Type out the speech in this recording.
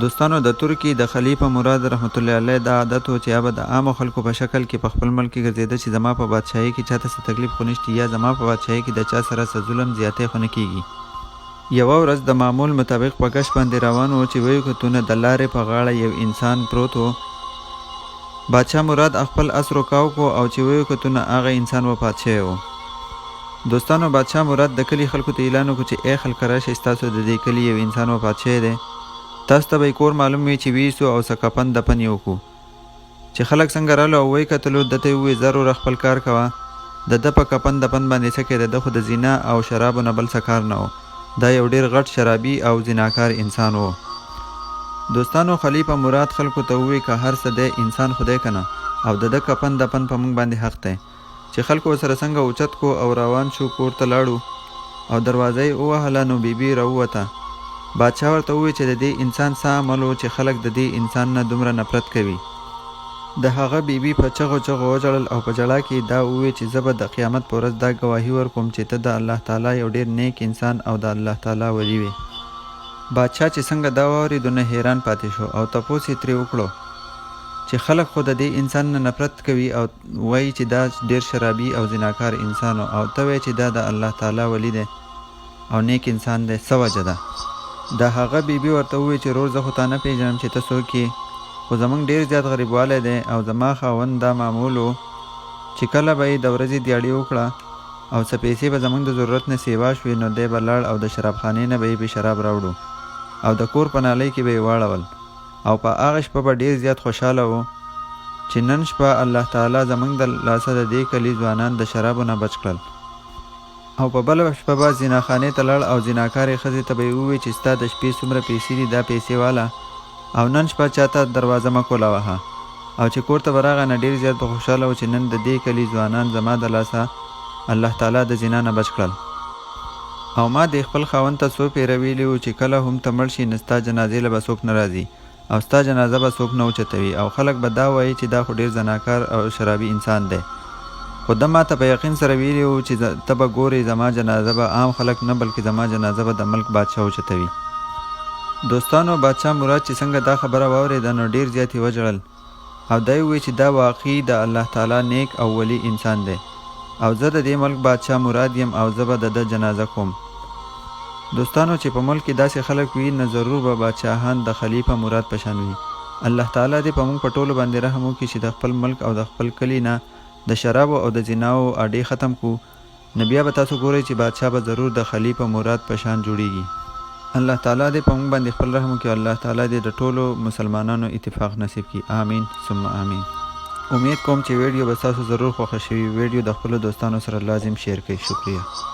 دوستانو د ترکي د خلیفه مراد رحمت الله علیه دا عادت و چې هغه د عامو خلکو په شکل کې په خپل ملک کې ګرځېده چې زما په بادشاهۍ کې چاته څه تکلیف خو نشته یا زما په بادشاهۍ کې د چا سره څه ظلم زیاتی خو نه کیږي. یوه ورځ د معمول مطابق په کش باندې روان و چې ویې کتونه د لارې په غاړه یو انسان پروت و. بادشاه مراد خپل اس رکاو کو او چې ویې کتونه هغه انسان وفات شوی و. دوستانو بادشاه مراد د کلي خلکو ته اعلان وکړو چې ای خلک راشئ ستاسو د دې کلي یو انسان وفات شوی دی. تاسو ته به یې کور معلوم وي چې ویسو او څه کفن دفن یې وکړو. چې خلک څنګه راغلو او ویې کتلو ده ته یې وویل زر وروره خپل کار کوه. د ده په کفن دفن باندې څه کې د ده خو د زنا او شرابو نه بل څه کار نه و. دا یو ډېر غټ شرابي او زناکار انسان و. دوستانو خلیفه مراد خلکو ته وویل که هر څه دی انسان خدای که نه او د ده کفن دفن په موږ باندې حق دی. چې خلکو ورسره څنګه اوچت کو او روان شو کور ته لاړو او دروازه یې ووهله نو بیبي راووته. بادشاه ورته وویل چې د دې انسان څه عمل و چې خلک د دې انسان نه دومره نفرت کوي. د هغه بیبي په چغو چغو وژړل او په ژړا کې دا وویل چې زه به د قیامت په ورځ دا ګواهي ورکوم چې ته د الله تعالی یو ډېر نیک انسان او د الله تعالی ولی وې. بادشاه چې څنګه دا واورېدو نه حیران پاتې شو او تپوس یې ترې وکړو چې خلک خو د دې انسان نه نفرت کوي او وایي چې دا ډېر شرابي او زناکار انسان او ته وایې چې دا د الله تعالی ولی دی او نیک انسان دی، څه وجه ده؟ د هغه بیبي ورته وویل چې رور زه خو تا نه پېژنم چې ته څوک یې، خو زموږ ډېر زیات غریبوالی دی او زما خاوند دا معمول و چې کله به یې د ورځې دیاړې وکړه او څه پیسې به زموږ د ضرورت نه سیوا شوې نو دی به لاړ او د شرابخانې نه به یې شراب راوړو او د کور په نالۍ کې به یې واړول او په هغه شپه به ډېر زیات خوشحاله و چې نن شپه الله تعالی زموږ د لاسه د دې کلي ځوانان د شرابو نه بچ کړل. او په بله شپه به زناخانې ته لاړ او زناکارې ښځې ته به یې وویل چې ستا د شپې څومره پیسې دي دا پیسې واله او نن شپه چاته دروازه مه کولاوهه. او چې کور ته به راغی نه ډېر زیات به خوشحاله و چې نن د دې کلي ځوانان زما د لاسه الله تعالی د زنا نه بچ کړل او ما د خپل خاوند ته څو پیره ویلي وو چې کله هم ته مړ شي نه ستا جنازې له به څوک نه راځي او ستا جنازه به څوک نه اوچتوي او خلک به دا وایي چې دا خو ډېر زناکار او شرابي انسان دی. خو ده ما ته په یقین سره ویلي وو چې ته به ګورې زما جنازه به عام خلک نه بلکې زما جنازه به د ملک بادشاه اوچتوي. دوستانو بادشاه مراد چې څنګه دا خبره واورېده نو ډېر زیات یې وژړل او دا یې وویل چې دا واقعي د الله تعالی نیک او ولی انسان دی او زه د دې ملک بادشاه مراد یم او زه به د ده جنازه کوم. دوستانو چې په ملک کې داسې خلک وي نه ضرور به بادشاهان د خلیفه مراد په شان وي. الله تعالی دې په موږ په ټولو باندې رحم وکړي چې د خپل ملک او د خپل کلي نه د شرابو او د زناو اډې ختم کو. نو بیا به تاسو ګورئ چې بادشاه به ضرور د خلیفه مراد په شان جوړیږي. الله تعالی دې په موږ باندې خپل رحم وکړي. الله تعالی دې د ټولو مسلمانانو اتفاق نصیب کړي. آمین ثم آمین. امید کوم چې ویډیو به تاسو ضرور خوښه شوي. ویډیو د خپلو دوستانو سره لازم شیر کړئ. شکریه.